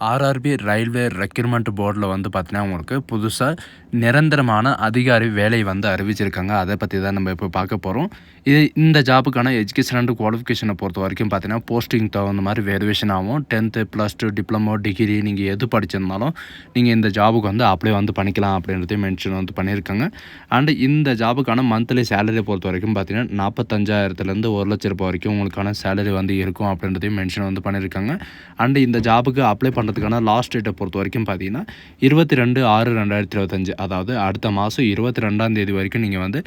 RRB railway recruitment போர்டில் வந்து பார்த்தீங்கன்னா உங்களுக்கு புதுசாக நிரந்தரமான அதிகாரி வேலை வந்து அறிவிச்சிருக்காங்க. அதை பற்றி தான் நம்ம இப்போ பார்க்க போகிறோம். இந்த ஜாபுக்கான எஜுகேஷன் அண்ட் குவாலிஃபிகேஷனை பொறுத்த வரைக்கும் பார்த்தீங்கன்னா போஸ்டிங் தகுந்த மாதிரி வேரியேஷன் ஆகும். 10th +2 டிப்ளமோ டிகிரி நீங்கள் எது படிச்சிருந்தாலும் நீங்கள் இந்த ஜாபுக்கு வந்து அப்ளை வந்து பண்ணிக்கலாம் அப்படின்றதையும் மென்ஷன் வந்து பண்ணியிருக்காங்க. அண்டு இந்த ஜாபுக்கான மந்த்லி சேலரியை பொறுத்த வரைக்கும் பார்த்தீங்கன்னா 45,000லேருந்து 1,00,000 ரூபாய் வரைக்கும் உங்களுக்கான சேலரி வந்து இருக்கும் அப்படின்றதையும் மென்ஷன் வந்து பண்ணியிருக்காங்க. அண்டு இந்த ஜாபுக்கு அப்ளை பண்ணுறதுக்கான லாஸ்ட் டேட்டை பொறுத்த வரைக்கும் பார்த்தீங்கன்னா 22/6/2025 அதாவது அடுத்த மாதம் 22ஆம் தேதி வரைக்கும் நீங்கள் வந்து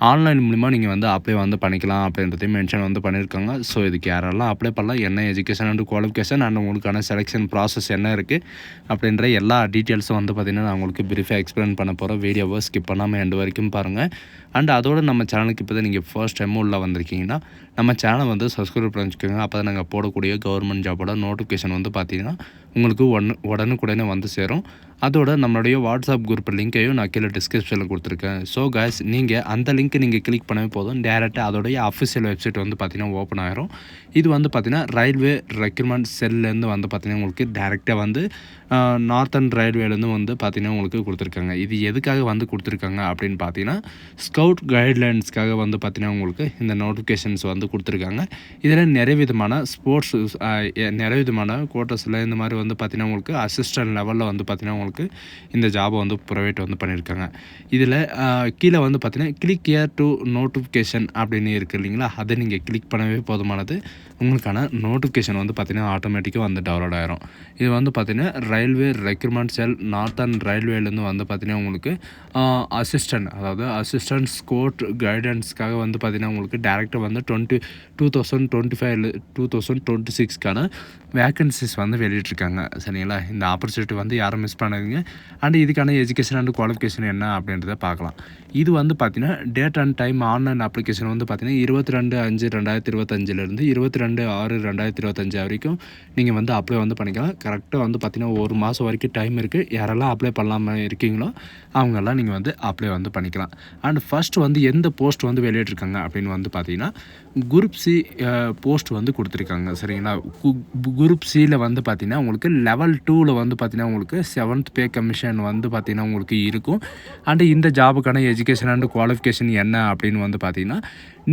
ஆன்லைன் மூலிமா நீங்கள் வந்து அப்ளை வந்து பண்ணிக்கலாம் அப்படின்றதையும் மென்ஷன் வந்து பண்ணியிருக்காங்க. ஸோ இதுக்கு யாரெல்லாம் அப்ளை பண்ணலாம், என்ன எஜுகேஷன் அண்ட் குவாலிஃபிகேஷன் அண்ட் உங்களுக்கான செலெக்ஷன் ப்ராசஸ் என்ன இருக்குது அப்படின்ற எல்லா டீட்டெயில்ஸும் வந்து பார்த்திங்கன்னா நான் உங்களுக்கு ப்ரீஃபாக எக்ஸ்பிளைன் பண்ண போகிறேன். வீடியோவை ஸ்கிப் பண்ணாமல் எண்டு வரைக்கும் பாருங்கள். அண்ட் அதோடு நம்ம சேனலுக்கு இப்போ தான் நீங்கள் ஃபர்ஸ்ட் டைம் உள்ளே வந்திருக்கீங்கன்னா நம்ம சேனலை வந்து சப்ஸ்கிரைப் பண்ணி வச்சுக்கோங்க. அப்போ தான் நாங்கள் போடக்கூடிய கவர்மெண்ட் ஜாபோட நோட்டிஃபிகேஷன் வந்து பார்த்திங்கன்னா உங்களுக்கு உடனுக்குடனே வந்து சேரும். அதோட நம்மளுடைய வாட்ஸ்அப் குரூப் லிங்க்கையும் நான் கீழே டிஸ்கிரிப்ஷனில் கொடுத்துருக்கேன். ஸோ காய்ஸ், நீங்கள் அந்த லிங்க்கை நீங்கள் கிளிக் பண்ணவே போதும், டேரெக்டாக அதோடைய அஃபிஷியல் வெப்சைட் வந்து பார்த்திங்கன்னா ஓப்பன் ஆகிரும். இது வந்து பார்த்திங்கன்னா ரயில்வே ரெக்ரூட்மெண்ட் செல்லேருந்து வந்து பார்த்திங்கன்னா உங்களுக்கு டேரெக்டாக வந்து நார்த்தன் ரயில்வேலேருந்து வந்து பார்த்திங்கன்னா உங்களுக்கு கொடுத்துருக்காங்க. இது எதுக்காக வந்து கொடுத்துருக்காங்க அப்படின்னு பார்த்தீங்கன்னா ஸ்கவுட் கைட்லைன்ஸ்க்காக வந்து பார்த்திங்கன்னா உங்களுக்கு இந்த நோட்டிஃபிகேஷன்ஸ் வந்து கொடுத்துருக்காங்க. இதில் நிறைய விதமான ஸ்போர்ட்ஸ் நிறைய விதமான கோட்டர்ஸில் இந்த மாதிரி வந்து பார்த்திங்கன்னா உங்களுக்கு அசிஸ்டன்ட் லெவலில் வந்து பார்த்திங்கன்னா உங்களுக்கு இந்த ஜாபை வந்து ப்ரொவைட் வந்து பண்ணியிருக்காங்க. இதில் கீழே வந்து பார்த்திங்கன்னா கிளிக் ஹியர் டு நோட்டிஃபிகேஷன் அப்படின்னு இருக்குது இல்லைங்களா, அதை நீங்கள் கிளிக் பண்ணவே போதுமானது. உங்களுக்கான நோட்டிஃபிகேஷன் வந்து பார்த்திங்கன்னா ஆட்டோமேட்டிக்காக வந்து டவுன்லோட் ஆகிரும். இது வந்து பார்த்திங்கன்னா ரயில்வே ரெக்ரூட்மெண்ட் செல் நார்த்தன் ரயில்வேலேருந்து வந்து பார்த்திங்கன்னா உங்களுக்கு அசிஸ்டன்ட் அதாவது அசிஸ்டன்ட் ஸ்கோட் கைடன்ஸ்க்காக வந்து பார்த்திங்கன்னா உங்களுக்கு டேரெக்டாக வந்து 2025 2026க்கான வேக்கன்சிஸ் வந்து வெளியிட்ருக்காங்க. சரிங்களா, இந்த ஆப்பர்ச்சுனிட்டி வந்து யாரும் மிஸ் பண்ணாதீங்க. அண்ட் இதுக்கான எஜுகேஷன் அண்ட் குவாலிஃபிகேஷன் என்ன அப்படின்றத பார்க்கலாம். இது வந்து பார்த்திங்கன்னா date and time online application வந்து பார்த்திங்கன்னா 22/5/2025லேருந்து 22/6/2025 வரைக்கும் நீங்கள் வந்து அப்ளை வந்து பண்ணிக்கலாம். கரெக்டாக வந்து பார்த்திங்கன்னா ஒரு மாதம் வரைக்கும் டைம் இருக்குது. யாரெல்லாம் அப்ளை பண்ணாமல் இருக்கீங்களோ அவங்கெல்லாம் நீங்கள் வந்து அப்ளை வந்து பண்ணிக்கலாம். அண்ட் ஃபஸ்ட்டு வந்து எந்த போஸ்ட் வந்து வெளியிட்ருக்காங்க அப்படின்னு வந்து பார்த்திங்கன்னா குரூப் சி போஸ்ட் வந்து கொடுத்துருக்காங்க. சரிங்களா, குரூப் சியில் வந்து பார்த்திங்கன்னா உங்களுக்கு லெவல் 2ல் வந்து பார்த்திங்கன்னா உங்களுக்கு 7th பே கமிஷன் வந்து பார்த்திங்கன்னா உங்களுக்கு இருக்கும். அண்டு இந்த ஜாபுக்கான எஜுகேஷன் அண்ட் குவாலிஃபிகேஷன் என்ன அப்படின்னு வந்து பார்த்திங்கன்னா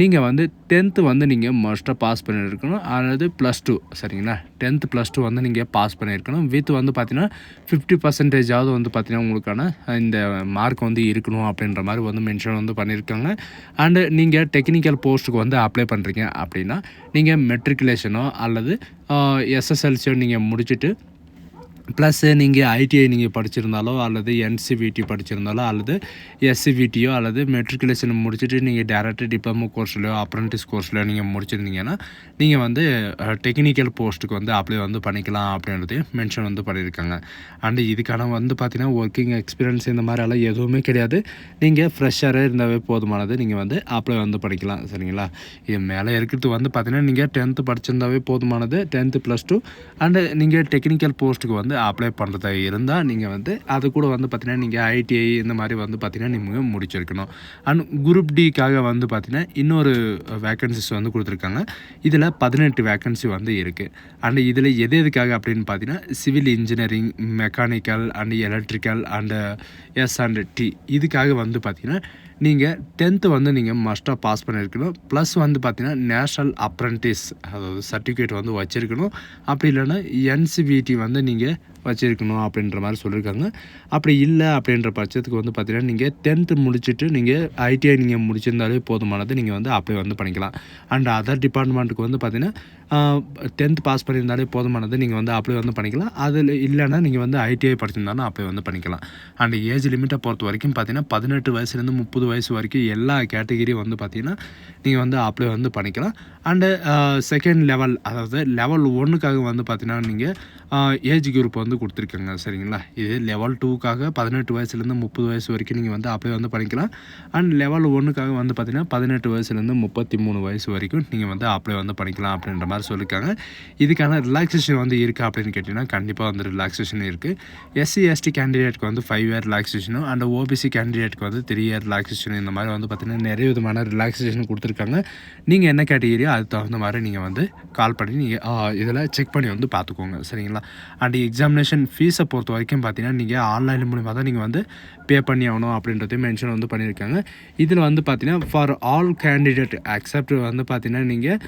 நீங்கள் வந்து 10th வந்து நீங்கள் மஸ்ட்டாக பாஸ் பண்ணியிருக்கணும், அதாவது +2. சரிங்களா, 10th +2 வந்து நீங்கள் பாஸ் பண்ணியிருக்கணும். வித் வந்து பார்த்திங்கன்னா 50% வந்து பார்த்திங்கன்னா உங்களுக்கான இந்த மார்க் வந்து இருக்கணும் அப்படின்ற மாதிரி வந்து மென்ஷன் வந்து பண்ணியிருக்காங்க. அண்டு நீங்கள் டெக்னிக்கல் போஸ்ட்டுக்கு வந்து அப்ளை பண்ணுறீங்க அப்படின்னா நீங்கள் மெட்ரிகுலேஷனோ அல்லது எஸ்எஸ்எல்சியோ நீங்கள் முடிச்சுட்டு ப்ளஸ்ஸு நீங்கள் ஐடிஐ நீங்கள் படிச்சிருந்தாலோ அல்லது என்சிவிடி படிச்சிருந்தாலோ அல்லது எஸ்சிவிடியோ அல்லது மெட்ரிகுலேஷன் முடிச்சுட்டு நீங்கள் டேரெக்டாக டிப்ளமோ கோர்ஸ்லையோ அப்ரெண்டிஸ் கோர்ஸ்லையோ நீங்கள் முடிச்சிருந்தீங்கன்னா நீங்கள் வந்து டெக்னிக்கல் போஸ்ட்டுக்கு வந்து அப்ளை வந்து பண்ணிக்கலாம் அப்படின்றதையும் மென்ஷன் வந்து பண்ணியிருக்காங்க. அண்டு இதுக்கான வந்து பார்த்திங்கன்னா ஒர்க்கிங் எக்ஸ்பீரியன்ஸ் இந்த மாதிரியெல்லாம் எதுவுமே கிடையாது. நீங்கள் ஃப்ரெஷ்ஷராக இருந்தாவே போதுமானது, நீங்கள் வந்து அப்ளை வந்து பண்ணிக்கலாம். சரிங்களா, இது மேலே இருக்கிறது வந்து பார்த்திங்கன்னா நீங்கள் 10th படிச்சிருந்தாவே போதுமானது, 10th +2. அண்டு நீங்கள் டெக்னிக்கல் போஸ்ட்டுக்கு வந்து அப்ளை பண்ணுறதா இருந்தால் நீங்கள் வந்து அது கூட வந்து பார்த்திங்கன்னா நீங்கள் ஐடிஐ இந்த மாதிரி வந்து பார்த்திங்கன்னா நீங்கள் முடிச்சிருக்கணும். அண்ட் குரூப் டிக்காக வந்து பார்த்திங்கன்னா இன்னொரு வேக்கன்சிஸ் வந்து கொடுத்துருக்காங்க. இதில் 18 வேக்கன்சி வந்து இருக்குது. அண்டு இதில் எதுக்காக அப்படின்னு பார்த்தீங்கன்னா civil engineering, mechanical and electrical and S&T இதுக்காக வந்து பார்த்திங்கன்னா நீங்கள் 10th வந்து நீங்கள் மஸ்ட்டாக பாஸ் பண்ணியிருக்கணும். ப்ளஸ் வந்து பார்த்திங்கன்னா நேஷ்னல் அப்ரெண்டிஸ் அதாவது சர்டிஃபிகேட் வந்து வச்சுருக்கணும். அப்படி இல்லைன்னா என்சிவிடி வந்து நீங்கள் வச்சுருக்கணும் அப்படின்ற மாதிரி சொல்லியிருக்காங்க. அப்படி இல்லை அப்படின்ற பட்சத்துக்கு வந்து பார்த்திங்கன்னா நீங்கள் 10th முடிச்சுட்டு நீங்கள் ஐடிஐ நீங்கள் முடிச்சிருந்தாலே போதுமானது, நீங்கள் வந்து அப்ளை வந்து பண்ணிக்கலாம். அண்ட் அதர் டிபார்ட்மெண்ட்டுக்கு வந்து பார்த்திங்கன்னா 10th பாஸ் பண்ணியிருந்தாலே போதுமானது, நீங்கள் வந்து அப்ளை வந்து பண்ணிக்கலாம். அதில் இல்லைன்னா நீங்கள் வந்து ஐடிஐ படிச்சிருந்தாலும் அப்ளை வந்து பண்ணிக்கலாம். அண்ட் ஏஜ் லிமிட்டை பொறுத்த வரைக்கும் பார்த்திங்கன்னா 18 வயசுலேருந்து 30 வயசு வரைக்கும் எல்லா கேட்டகிரியும் வந்து பார்த்திங்கன்னா நீங்கள் வந்து அப்ளை வந்து பண்ணிக்கலாம். அண்டு செகண்ட் லெவல் அதாவது லெவல் 1க்காக வந்து பார்த்திங்கன்னா நீங்கள் ஏஜ் குரூப் வந்து கொடுத்துருக்காங்க. சரிங்களா, இது லெவல் 2க்காக 18 வயசுலேருந்து 30 வயசு வரைக்கும் நீங்கள் வந்து அப்ளை வந்து பண்ணிக்கலாம். அண்ட் லெவல் 1க்காக வந்து பார்த்திங்கன்னா 18 வயசுலேருந்து 33 வயசு வரைக்கும் நீங்கள் வந்து அப்ளை வந்து பண்ணிக்கலாம் அப்படின்ற மாதிரி சொல்லியிருக்காங்க. இதுக்கான ரிலாக்ஸேஷன் வந்து இருக்கா அப்படின்னு கேட்டிங்கன்னா கண்டிப்பாக வந்து ரிலாக்ஸேஷன் இருக்குது. SC/ST கேண்டிடேட்க்கு வந்து 5 இயர் ரிலாக்ஸேஷனும் அண்ட் OBC கேண்டிடேட்க்கு வந்து 3 இயர் ரிலாக்ஸேஷன் இந்த மாதிரி வந்து பார்த்திங்கன்னா நிறைய விதமான ரிலாக்ஸேஷன் கொடுத்துருக்காங்க. நீங்கள் என்ன கேட்டகிரியோ அதுக்கு தகுந்த மாதிரி நீங்கள் வந்து கால் பண்ணி நீங்கள் இதில் செக் பண்ணி வந்து பார்த்துக்கோங்க. சரிங்களா, அண்ட் எக்ஸாமினேஷன் எக்ஸாமினேஷன் ஃபீஸை பொறுத்த வரைக்கும் பார்த்தீங்கன்னா நீங்கள் ஆன்லைன் மூலிமா தான் நீங்கள் வந்து பே பண்ணி ஆகணும் அப்படின்றதையும் மென்ஷன் வந்து பண்ணியிருக்காங்க. இதில் வந்து பார்த்தீங்கன்னா ஃபார் ஆல் கேண்டிடேட் அக்செப்ட் வந்து பார்த்தீங்கன்னா நீங்கள்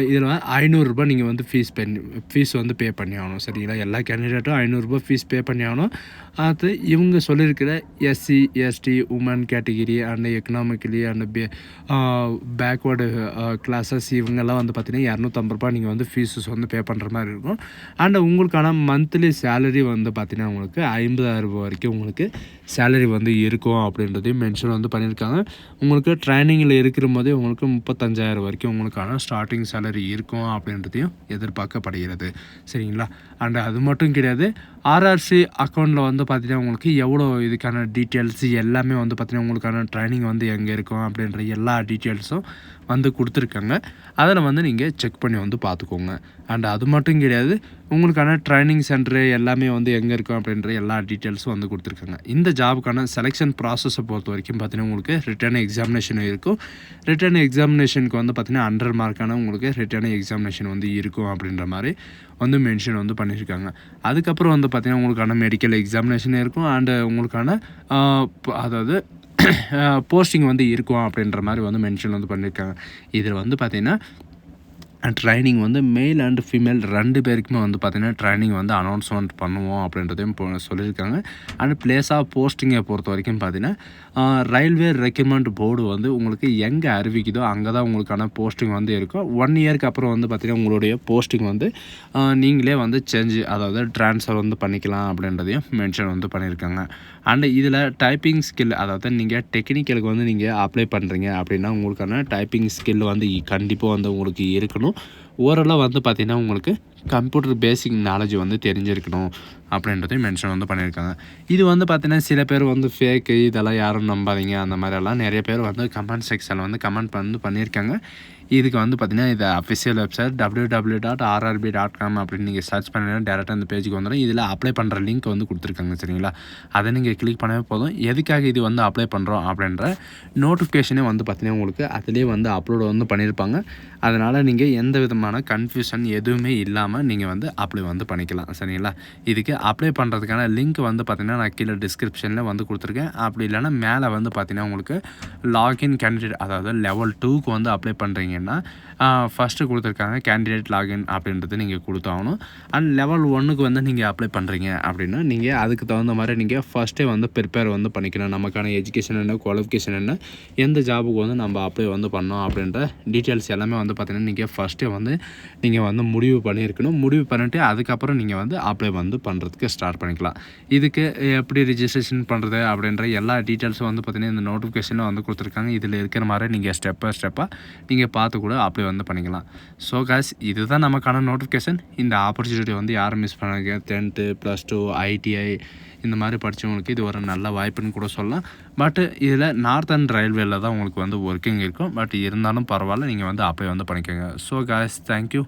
இதில் ரூ. 500 நீங்கள் வந்து ஃபீஸ் வந்து பே பண்ணி ஆகணும். சரிங்களா? எல்லா கேண்டிடேட்டும் ரூ. 500 ஃபீஸ் பே பண்ணி ஆகணும். அது இவங்க சொல்லியிருக்கிற SC, ST, woman category and economically and backward classes இவங்கெல்லாம் வந்து பார்த்தீங்கன்னா ரூ. 250 நீங்கள் வந்து ஃபீஸஸ் வந்து பே பண்ணுற மாதிரி இருக்கும். அண்ட் உங்களுக்கான மந்த்லி சேலரி வந்து பார்த்தீங்கன்னா உங்களுக்கு ரூ. 50,000 வரைக்கும் உங்களுக்கு சேலரி வந்து இருக்கும் அப்படின்றதையும் மென்ஷன் வந்து பண்ணியிருக்காங்க. உங்களுக்கு ட்ரைனிங்கில் இருக்கிற போதே உங்களுக்கு 35,000 வரைக்கும் உங்களுக்கான ஸ்டார்டிங் சேலரி இருக்கும் அப்படின்றதையும் எதிர்பார்க்கப்படுகிறது. சரிங்களா? அண்ட் அது மட்டும் கிடையாது, ஆர்ஆர்சி அக்கௌண்ட்டில் வந்து பார்த்தீங்கன்னா உங்களுக்கு எவ்வளோ இதுக்கான டீட்டெயில்ஸ் எல்லாமே வந்து பார்த்தீங்கன்னா உங்களுக்கான ட்ரைனிங் வந்து எங்கே இருக்கும் அப்படின்ற எல்லா டீட்டெயில்ஸும் வந்து கொடுத்துருக்காங்க. அதில் வந்து நீங்கள் செக் பண்ணி வந்து பார்த்துக்கோங்க. அண்ட் அது மட்டும் கிடையாது, உங்களுக்கான ட்ரைனிங் சென்டரு எல்லாமே வந்து எங்கே இருக்கும் அப்படின்ற எல்லா டீட்டெயில்ஸும் வந்து கொடுத்துருக்காங்க. இந்த ஜாபுக்கான செலெக்ஷன் ப்ராசஸை பொறுத்த வரைக்கும் பார்த்தீங்கன்னா உங்களுக்கு ரிட்டன் எக்ஸாமினேஷன் இருக்கும். ரிட்டன் எக்ஸாமினேஷனுக்கு வந்து பார்த்தீங்கன்னா 100 மார்க்கான உங்களுக்கு ரிட்டன் எக்ஸாமினேஷன் வந்து இருக்கும் அப்படின்ற மாதிரி வந்து மென்ஷன் வந்து பண்ணியிருக்காங்க. அதுக்கப்புறம் வந்து பார்த்தீங்கன்னா உங்களுக்கான மெடிக்கல் எக்ஸாமினேஷன் இருக்கும். அண்டு உங்களுக்கான அதாவது போஸ்டிங் வந்து இருக்கும் அப்படின்ற மாதிரி வந்து மென்ஷன் வந்து பண்ணியிருக்காங்க. இதில் வந்து பார்த்திங்கன்னா ட்ரைனிங் வந்து மேல் அண்ட் ஃபீமேல் 2 பேருக்குமே வந்து பார்த்திங்கன்னா ட்ரைனிங் வந்து அனௌன்ஸ்மெண்ட் பண்ணுவோம் அப்படின்றதையும் சொல்லியிருக்காங்க. அண்ட் பிளேஸ் ஆஃப் போஸ்டிங்கை பொறுத்த வரைக்கும் பார்த்திங்கன்னா ரயில்வே ரெக்ரூட்மெண்ட் போர்டு வந்து உங்களுக்கு எங்கே அறிவிக்குதோ அங்கே தான் உங்களுக்கான போஸ்டிங் வந்து இருக்கும். 1 இயருக்கு அப்புறம் வந்து பார்த்திங்கன்னா உங்களுடைய போஸ்டிங் வந்து நீங்களே வந்து அதாவது ட்ரான்ஸ்ஃபர் வந்து பண்ணிக்கலாம் அப்படின்றதையும் மென்ஷன் வந்து பண்ணியிருக்காங்க. அண்ட் இதில் டைப்பிங் ஸ்கில், அதாவது நீங்கள் டெக்னிக்கலுக்கு வந்து நீங்கள் அப்ளை பண்ணுறீங்க அப்படின்னா உங்களுக்கான டைப்பிங் ஸ்கில் வந்து கண்டிப்பாக வந்து உங்களுக்கு இருக்கணும். ஓரளவு வந்து பார்த்திங்கன்னா உங்களுக்கு கம்ப்யூட்டர் பேசிக் நாலேஜ் வந்து தெரிஞ்சிருக்கணும் அப்படின்றதையும் மென்ஷன் வந்து பண்ணியிருக்காங்க. இது வந்து பார்த்திங்கன்னா சில பேர் வந்து ஃபேக்கு, இதெல்லாம் யாரும் நம்பாதீங்க, அந்த மாதிரியெல்லாம் நிறைய பேர் வந்து கமெண்ட் செக்ஷனில் வந்து கமெண்ட் வந்து பண்ணியிருக்காங்க. இதுக்கு வந்து பார்த்திங்கன்னா இது அஃபிஷியல் வெப்சைட் www.rrb.com அப்படின்னு நீங்கள் சர்ச் பண்ணிங்கன்னா டேரெக்டாக இந்த பேஜுக்கு வந்துடும். இதில் அப்ளை பண்ணுற லிங்க் வந்து கொடுத்துருக்காங்க. சரிங்களா? அதை நீங்கள் கிளிக் பண்ணவே போதும். எதுக்காக இது வந்து அப்ளை பண்ணுறோம் அப்படின்ற நோட்டிஃபிகேஷனே வந்து பார்த்திங்கன்னா உங்களுக்கு அதிலே வந்து அப்லோட் வந்து பண்ணியிருப்பாங்க. அதனால் நீங்கள் எந்த விதமான கன்ஃபியூஷன் எதுவுமே இல்லாமல் நீங்கள் வந்து அப்ளை வந்து பண்ணிக்கலாம். சரிங்களா? இதுக்கு அப்ளை பண்ணுறதுக்கான லிங்க் வந்து பார்த்திங்கன்னா நான் கீழே டிஸ்கிரிப்ஷனில் வந்து கொடுத்துருக்கேன். அப்படி இல்லைனா மேலே வந்து பார்த்திங்கன்னா உங்களுக்கு லாகின் கேண்டிடேட், அதாவது லெவல் 2க்கு வந்து அப்ளை பண்ணுறீங்கன்னா ஃபஸ்ட்டு கொடுத்துருக்காங்க கேண்டிடேட் லாகின் அப்படின்றது நீங்கள் கொடுத்தாகணும். அண்ட் லெவல் 1க்கு வந்து நீங்கள் அப்ளை பண்ணுறீங்க அப்படின்னா நீங்கள் அதுக்கு தகுந்த மாதிரி நீங்கள் ஃபஸ்ட்டே வந்து ப்ரிப்பேர் வந்து பண்ணிக்கணும். நமக்கான எஜுகேஷன் என்ன, குவாலிஃபிகேஷன் என்ன, எந்த ஜாபுக்கு வந்து நம்ம அப்ளை வந்து பண்ணோம் அப்படின்ற டீட்டெயில்ஸ் எல்லாமே வந்து பார்த்திங்கன்னா நீங்கள் ஃபஸ்ட்டே வந்து நீங்கள் வந்து முடிவு பண்ணியிருக்கணும். முடிவு பண்ணிவிட்டு அதுக்கப்புறம் நீங்கள் வந்து அப்ளை வந்து பண்ணுறதுக்கு ஸ்டார்ட் பண்ணிக்கலாம். இதுக்கு எப்படி ரிஜிஸ்ட்ரேஷன் பண்ணுறது அப்படின்ற எல்லா டீட்டெயில்ஸும் வந்து பார்த்திங்கன்னா இந்த நோட்டிஃபிகேஷனில் வந்து கொடுத்துருக்காங்க. இதில் இருக்கிற மாதிரி நீங்கள் ஸ்டெப்பாக நீங்கள் பார்த்து கூட அப்ளை வந்து பண்ணிக்கலாம். ஸோ காய்ஸ், இதுதான் நமக்கான நோட்டிஃபிகேஷன். இந்த ஆப்பர்ச்சுனிட்டி வந்து யாரும் மிஸ் பண்ணாங்க. 10th +2 ITI இந்த மாதிரி படித்தவங்களுக்கு இது ஒரு நல்ல வாய்ப்புன்னு கூட சொல்லலாம். பட் இதில் நார்த்தன் ரயில்வேல தான் உங்களுக்கு வந்து ஒர்க்கிங் இருக்கும். பட் இருந்தாலும் பரவாயில்ல, நீங்கள் வந்து அப்ளை வந்து பண்ணிக்கோங்க. So guys, thank you.